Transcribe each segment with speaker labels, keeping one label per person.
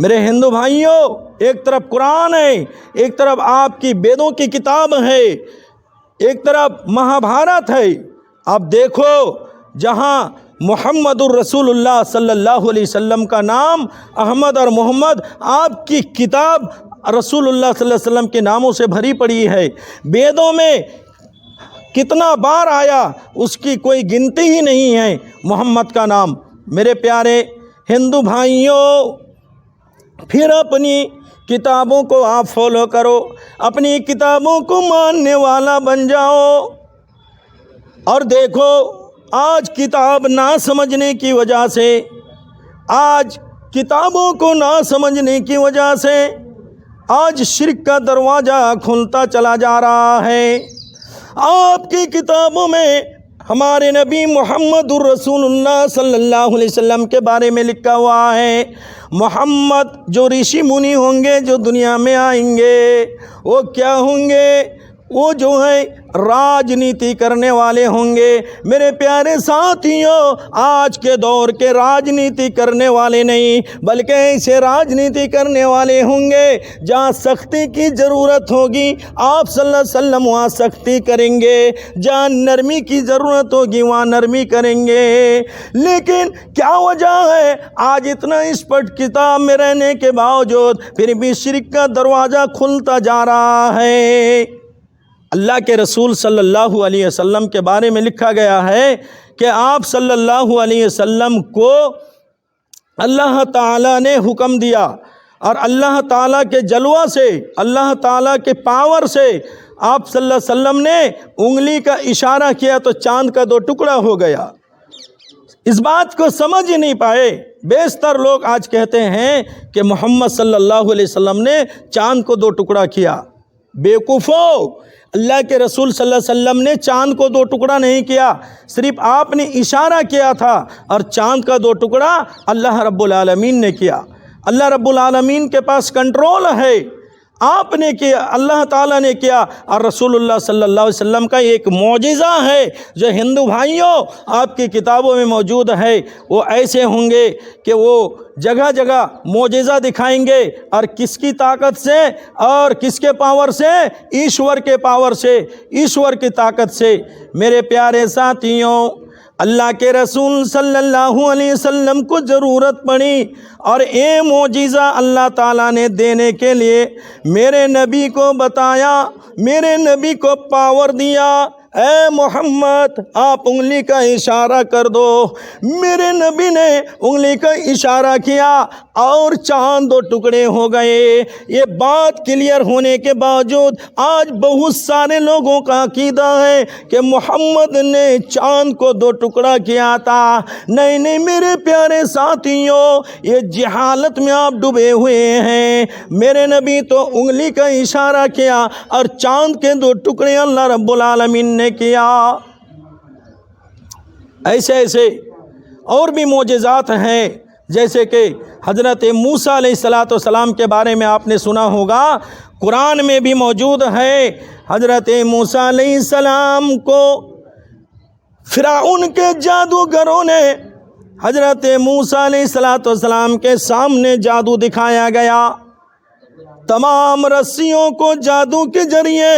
Speaker 1: میرے ہندو بھائیوں، ایک طرف قرآن ہے، ایک طرف آپ کی ویدوں کی کتاب ہے، ایک طرف مہابھارت ہے۔ اب دیکھو جہاں محمد الرسول اللہ صلی اللہ علیہ وسلم کا نام احمد اور محمد، آپ کی کتاب رسول اللہ صلی اللہ علیہ وسلم کے ناموں سے بھری پڑی ہے۔ ویدوں میں کتنا بار آیا اس کی کوئی گنتی ہی نہیں ہے محمد کا نام۔ میرے پیارے ہندو بھائیوں، پھر اپنی کتابوں کو آپ فالو کرو، اپنی کتابوں کو ماننے والا بن جاؤ۔ اور دیکھو آج کتاب نہ سمجھنے کی وجہ سے، آج کتابوں کو نہ سمجھنے کی وجہ سے آج شرک کا دروازہ کھلتا چلا جا رہا ہے۔ آپ کی کتابوں میں ہمارے نبی محمد الرسول اللہ صلی اللہ علیہ وسلم کے بارے میں لکھا ہوا ہے، محمد جو رشی منی ہوں گے جو دنیا میں آئیں گے وہ کیا ہوں گے؟ وہ جو ہے راجنیتی کرنے والے ہوں گے۔ میرے پیارے ساتھیوں، آج کے دور کے راجنیتی کرنے والے نہیں بلکہ ایسے راجنیتی کرنے والے ہوں گے جہاں سختی کی ضرورت ہوگی آپ صلی اللہ علیہ وسلم وہاں سختی کریں گے، جہاں نرمی کی ضرورت ہوگی وہاں نرمی کریں گے۔ لیکن کیا وجہ ہے آج اتنا اسپٹ کتاب میں رہنے کے باوجود پھر بھی شرک کا دروازہ کھلتا جا رہا ہے؟ اللہ کے رسول صلی اللہ علیہ وسلم کے بارے میں لکھا گیا ہے کہ آپ صلی اللہ علیہ وسلم کو اللہ تعالیٰ نے حکم دیا، اور اللہ تعالیٰ کے جلوہ سے، اللہ تعالیٰ کے پاور سے آپ صلی اللہ علیہ وسلم نے انگلی کا اشارہ کیا تو چاند کا 2 ٹکڑا ہو گیا۔ اس بات کو سمجھ ہی نہیں پائے۔ بیشتر لوگ آج کہتے ہیں کہ محمد صلی اللہ علیہ وسلم نے چاند کو 2 ٹکڑا کیا۔ بیوقوفو، اللہ کے رسول صلی اللہ علیہ وسلم نے چاند کو 2 ٹکڑا نہیں کیا، صرف آپ نے اشارہ کیا تھا، اور چاند کا 2 ٹکڑا اللہ رب العالمین نے کیا۔ اللہ رب العالمین کے پاس کنٹرول ہے، آپ نے کیا، اللہ تعالیٰ نے کیا، اور رسول اللہ صلی اللہ علیہ وسلم کا ایک معجزہ ہے جو ہندو بھائیوں آپ کی کتابوں میں موجود ہے۔ وہ ایسے ہوں گے کہ وہ جگہ جگہ معجزہ دکھائیں گے، اور کس کی طاقت سے اور کس کے پاور سے؟ ایشور کے پاور سے، ایشور کی طاقت سے۔ میرے پیارے ساتھیوں، اللہ کے رسول صلی اللہ علیہ وسلم کو ضرورت پڑی اور معجزہ اللہ تعالیٰ نے دینے کے لیے میرے نبی کو بتایا، میرے نبی کو پاور دیا، اے محمد آپ انگلی کا اشارہ کر دو۔ میرے نبی نے انگلی کا اشارہ کیا اور چاند 2 ٹکڑے ہو گئے۔ یہ بات کلیئر ہونے کے باوجود آج بہت سارے لوگوں کا عقیدہ ہے کہ محمد نے چاند کو 2 ٹکڑا کیا تھا۔ نہیں نہیں میرے پیارے ساتھیوں، یہ جہالت میں آپ ڈوبے ہوئے ہیں۔ میرے نبی تو انگلی کا اشارہ کیا اور چاند کے 2 ٹکڑے اللہ رب العالمین نے کیا۔ ایسے ایسے اور بھی معجزات ہیں، جیسے کہ حضرت موسیٰ علیہ السلام کے بارے میں آپ نے سنا ہوگا، قرآن میں بھی موجود ہے۔ حضرت موسیٰ علیہ السلام کو فرعون کے جادوگروں نے حضرت موسیٰ علیہ السلام کے سامنے جادو دکھایا گیا۔ تمام رسیوں کو جادو کے ذریعے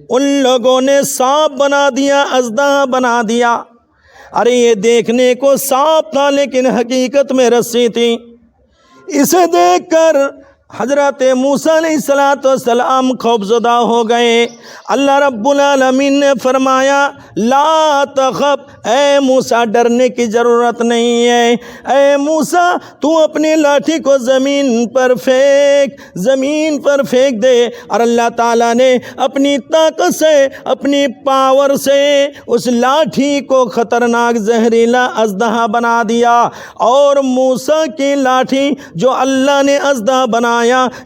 Speaker 1: ان لوگوں نے سانپ بنا دیا، اژدہا بنا دیا۔ ارے یہ دیکھنے کو سانپ تھا لیکن حقیقت میں رسی تھی۔ اسے دیکھ کر حضرت موسیٰ علیہ السلام خوفزدہ ہو گئے۔ اللہ رب العالمین نے فرمایا لا تخف، اے موسیٰ ڈرنے کی ضرورت نہیں ہے، اے موسیٰ تو اپنی لاٹھی کو زمین پر پھینک دے۔ اور اللہ تعالیٰ نے اپنی طاقت سے، اپنی پاور سے اس لاٹھی کو خطرناک زہریلا اژدہا بنا دیا، اور موسیٰ کی لاٹھی جو اللہ نے اژدہا بنایا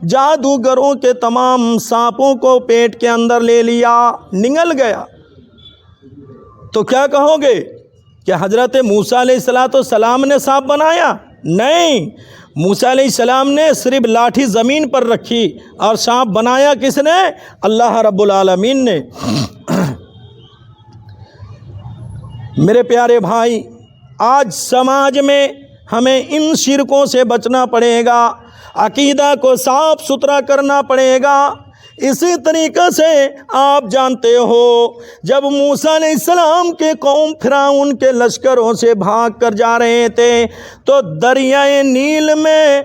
Speaker 1: جادوگروں کے تمام سانپوں کو پیٹ کے اندر لے لیا، نگل گیا۔ تو کیا کہو گے کہ حضرت موسیٰ علیہ السلام نے سانپ بنایا؟ نہیں، موسیٰ علیہ السلام نے صرف لاٹھی زمین پر رکھی، اور سانپ بنایا کس نے؟ اللہ رب العالمین نے۔ میرے پیارے بھائی، آج سماج میں ہمیں ان شرکوں سے بچنا پڑے گا، عقیدہ کو صاف ستھرا کرنا پڑے گا۔ اسی طریقے سے آپ جانتے ہو جب موسیٰ علیہ السلام کے قوم فرعون کے لشکروں سے بھاگ کر جا رہے تھے تو دریائے نیل میں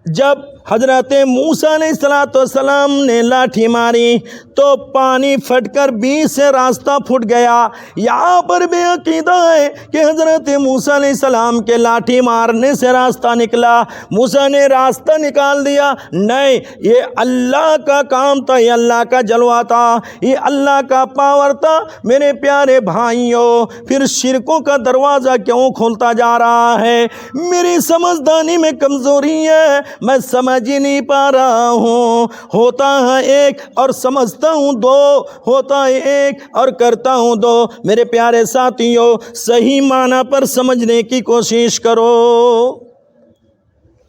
Speaker 1: جب حضرت موسیٰ علیہ السلام نے لاٹھی ماری تو پانی پھٹ کر بیچ سے راستہ پھٹ گیا۔ یہاں پر بھی عقیدہ ہے کہ حضرت موسیٰ علیہ السلام کے لاٹھی مارنے سے راستہ نکلا، موسیٰ نے راستہ نکال دیا؟ نہیں، یہ اللہ کا کام تھا، یہ اللہ کا جلوہ تھا، یہ اللہ کا پاور تھا۔ میرے پیارے بھائیوں، پھر شرکوں کا دروازہ کیوں کھولتا جا رہا ہے؟ میری سمجھدانی میں کمزوری ہے، میں سمجھ ہی نہیں پا رہا ہوں۔ ہوتا ہے ایک اور سمجھتا ہوں دو، ہوتا ہے ایک اور کرتا ہوں دو۔ میرے پیارے ساتھیوں، صحیح معنی پر سمجھنے کی کوشش کرو۔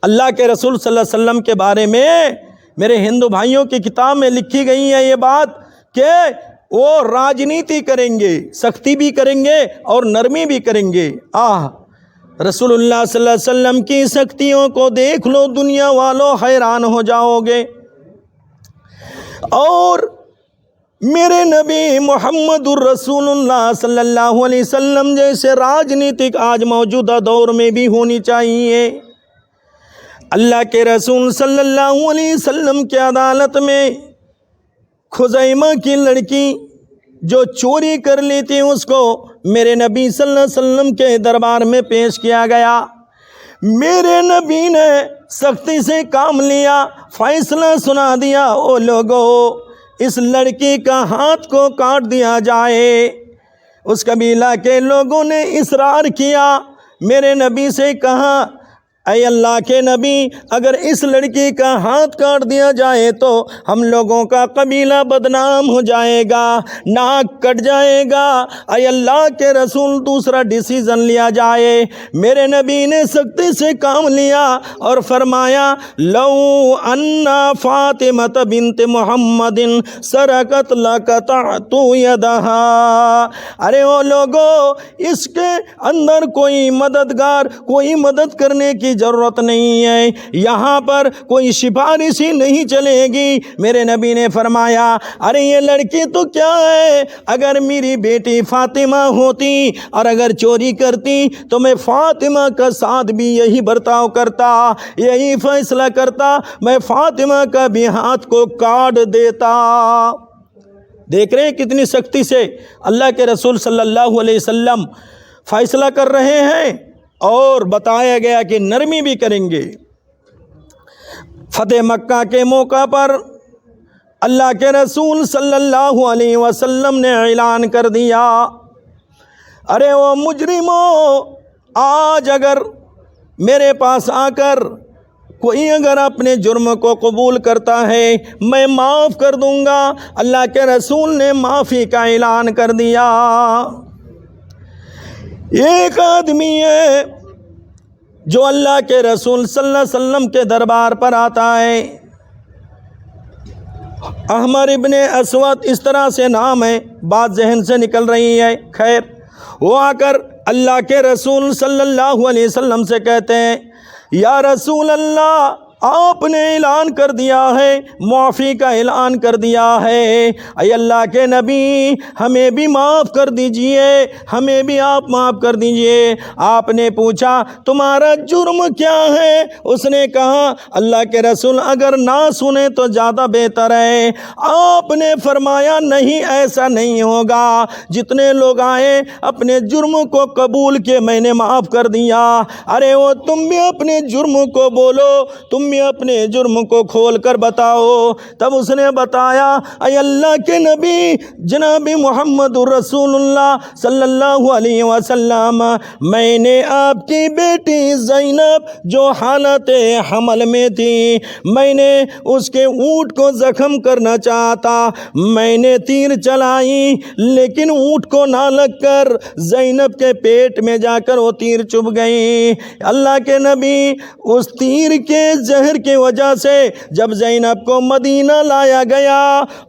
Speaker 1: اللہ کے رسول صلی اللہ علیہ وسلم کے بارے میں میرے ہندو بھائیوں کی کتاب میں لکھی گئی ہے یہ بات کہ وہ راجنیتی کریں گے، سختی بھی کریں گے اور نرمی بھی کریں گے۔ رسول اللہ صلی اللہ علیہ وسلم کی سختیوں کو دیکھ لو دنیا والوں، حیران ہو جاؤ گے۔ اور میرے نبی محمد الرسول اللہ صلی اللہ علیہ وسلم جیسے راجنیتک آج موجودہ دور میں بھی ہونی چاہیے۔ اللہ کے رسول صلی اللہ علیہ وسلم کی عدالت میں خزیمہ کی لڑکی جو چوری کر لی تھی اس کو میرے نبی صلی اللہ علیہ وسلم کے دربار میں پیش کیا گیا۔ میرے نبی نے سختی سے کام لیا، فیصلہ سنا دیا، او لوگو اس لڑکی کا ہاتھ کو کاٹ دیا جائے۔ اس قبیلہ کے لوگوں نے اصرار کیا، میرے نبی سے کہا اے اللہ کے نبی اگر اس لڑکی کا ہاتھ کاٹ دیا جائے تو ہم لوگوں کا قبیلہ بدنام ہو جائے گا، ناک کٹ جائے گا۔ اے اللہ کے رسول دوسرا ڈیسیزن لیا جائے۔ میرے نبی نے سختی سے کام لیا اور فرمایا لو ان فاطمہ بنت محمد سرقت لقطعت یدہا۔ ارے وہ لوگو اس کے اندر کوئی مددگار، کوئی مدد کرنے کی ضرورت نہیں ہے، یہاں پر کوئی سفارش ہی نہیں چلے گی۔ میرے نبی نے فرمایا ارے یہ لڑکی تو کیا ہے، اگر میری بیٹی فاطمہ ہوتی اور اگر چوری کرتی تو میں فاطمہ کا ساتھ بھی یہی برتاؤ کرتا، یہی فیصلہ کرتا، میں فاطمہ کا بھی ہاتھ کو کاٹ دیتا۔ دیکھ رہے ہیں کتنی سختی سے اللہ کے رسول صلی اللہ علیہ وسلم فیصلہ کر رہے ہیں، اور بتایا گیا کہ نرمی بھی کریں گے۔ فتح مکہ کے موقع پر اللہ کے رسول صلی اللہ علیہ وسلم نے اعلان کر دیا ارے وہ مجرموں، آج اگر میرے پاس آ کر کوئی اگر اپنے جرم کو قبول کرتا ہے میں معاف کر دوں گا۔ اللہ کے رسول نے معافی کا اعلان کر دیا۔ ایک آدمی ہے جو اللہ کے رسول صلی اللہ علیہ وسلم کے دربار پر آتا ہے، احمر ابن اسود اس طرح سے نام ہے، بات ذہن سے نکل رہی ہے، خیر وہ آ کر اللہ کے رسول صلی اللہ علیہ وسلم سے کہتے ہیں یا رسول اللہ آپ نے اعلان کر دیا ہے، معافی کا اعلان کر دیا ہے، اے اللہ کے نبی ہمیں بھی معاف کر دیجئے، ہمیں بھی آپ معاف کر دیجئے۔ آپ نے پوچھا تمہارا جرم کیا ہے؟ اس نے کہا اللہ کے رسول اگر نہ سنیں تو زیادہ بہتر ہے۔ آپ نے فرمایا نہیں ایسا نہیں ہوگا، جتنے لوگ آئے اپنے جرم کو قبول کیے میں نے معاف کر دیا۔ ارے وہ تم بھی اپنے جرم کو بولو، تم بھی اپنے جرم کو کھول کر بتاؤ۔ تب اس نے بتایا اے اللہ کے نبی جناب محمد رسول اللہ صلی اللہ علیہ وسلم میں نے آپ کی بیٹی زینب جو حالت حمل میں تھی، میں نے اس کے اونٹ کو زخم کرنا چاہتا، میں نے تیر چلائی لیکن اونٹ کو نہ لگ کر زینب کے پیٹ میں جا کر وہ تیر چبھ گئی۔ اللہ کے نبی اس تیر کے زہر کی وجہ سے جب زینب کو مدینہ لایا گیا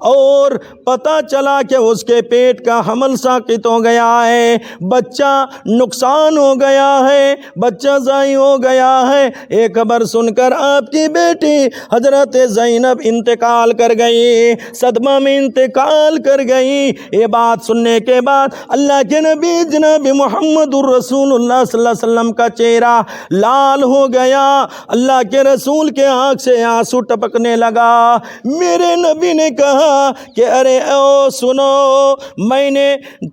Speaker 1: اور پتہ چلا کہ اس کے پیٹ کا حمل ساقط ہو گیا ہے، بچہ نقصان ہو گیا ہے، بچہ ضائع ہو گیا ہے، ایک خبر سن کر آپ کی بیٹی حضرت زینب انتقال کر گئی، صدمہ میں انتقال کر گئی۔ یہ بات سننے کے بعد اللہ کے نبی جناب محمد الرسول اللہ صلی اللہ علیہ وسلم کا چہرہ لال ہو گیا، اللہ کے رسول کے آنکھ سے آنسو ٹپکنے لگا۔ میرے نبی نے کہا کہ ارے او سنو، میں نے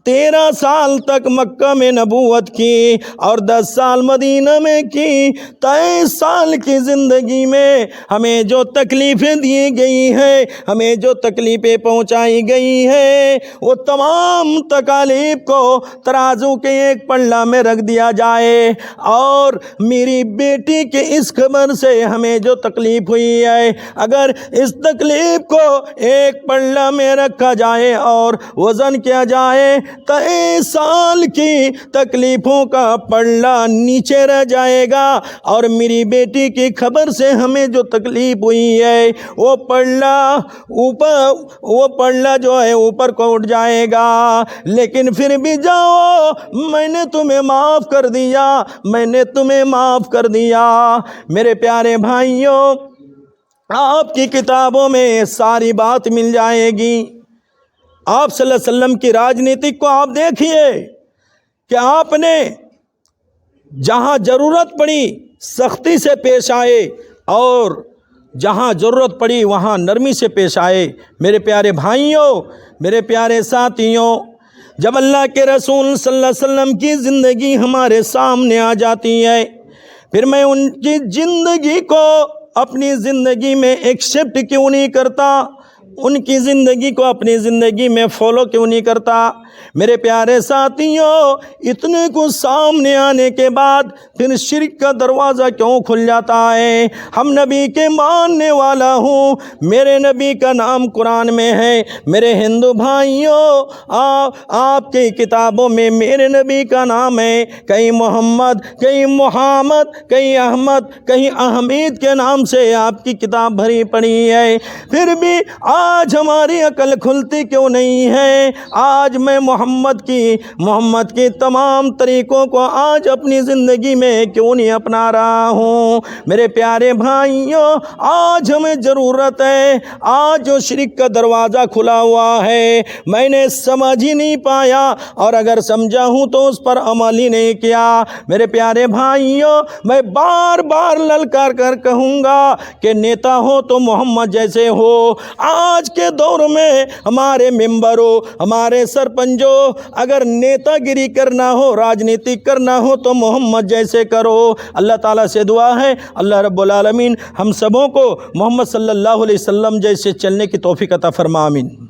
Speaker 1: 13 سال تک مکہ میں نبوت کی اور 10 سال مدینہ میں کی، 23 سال کی زندگی میں ہمیں جو تکلیفیں دی گئی ہیں، ہمیں جو تکلیفیں پہنچائی گئی ہیں، وہ تمام تکالیف کو ترازو کے ایک پلڑا میں رکھ دیا جائے اور میری بیٹی کے اس خبر سے ہمیں جو تکلیف ہوئی ہے، اگر اس تکلیف کو ایک پلڑا میں رکھا جائے اور وزن کیا جائے، 23 سال کی تکلیفوں کا پلڑا نیچے رہ جائے گا اور میری بیٹی کی خبر سے ہمیں جو تکلیف ہوئی ہے وہ پلڑا جو ہے اوپر کو اٹھ جائے گا۔ لیکن پھر بھی جاؤ، میں نے تمہیں معاف کر دیا، میں نے تمہیں معاف کر دیا۔ میرے پیارے بھائیوں، آپ کی کتابوں میں ساری بات مل جائے گی۔ آپ صلی اللہ علیہ وسلم کی راجنیتی کو آپ دیکھیے کہ آپ نے جہاں ضرورت پڑی سختی سے پیش آئے اور جہاں ضرورت پڑی وہاں نرمی سے پیش آئے۔ میرے پیارے بھائیوں، میرے پیارے ساتھیوں، جب اللہ کے رسول صلی اللہ علیہ وسلم کی زندگی ہمارے سامنے آ جاتی ہے، پھر میں ان کی زندگی کو اپنی زندگی میں ایکسیپٹ کیوں نہیں کرتا، ان کی زندگی کو اپنی زندگی میں فالو کیوں نہیں کرتا؟ میرے پیارے ساتھیوں، اتنے کو سامنے آنے کے بعد پھر شرک کا دروازہ کیوں کھل جاتا ہے؟ ہم نبی کے ماننے والا ہوں، میرے نبی کا نام قرآن میں ہے۔ میرے ہندو بھائیوں، آپ کی کتابوں میں میرے نبی کا نام ہے، کہیں محمد، کہیں محمد، کہیں احمد، کہیں احمید کے نام سے آپ کی کتاب بھری پڑی ہے۔ پھر بھی آج ہماری عقل کھلتی کیوں نہیں ہے؟ آج میں محمد کی تمام طریقوں کو آج اپنی زندگی میں کیوں نہیں اپنا رہا ہوں؟ میرے پیارے بھائیوں، آج ہمیں ضرورت ہے، آج جو شرک کا دروازہ کھلا ہوا ہے میں نے سمجھ ہی نہیں پایا، اور اگر سمجھا ہوں تو اس پر عمل ہی نہیں کیا۔ میرے پیارے بھائیوں، میں بار بار للکار کر کہوں گا کہ نیتا ہو تو محمد جیسے ہو۔ آج کے دور میں ہمارے ممبروں، ہمارے سرپنچوں، اگر نیتا گیری کرنا ہو، راجنیتی کرنا ہو تو محمد جیسے کرو۔ اللہ تعالیٰ سے دعا ہے اللہ رب العالمین ہم سبوں کو محمد صلی اللہ علیہ وسلم جیسے چلنے کی توفیق عطا فرما، آمین۔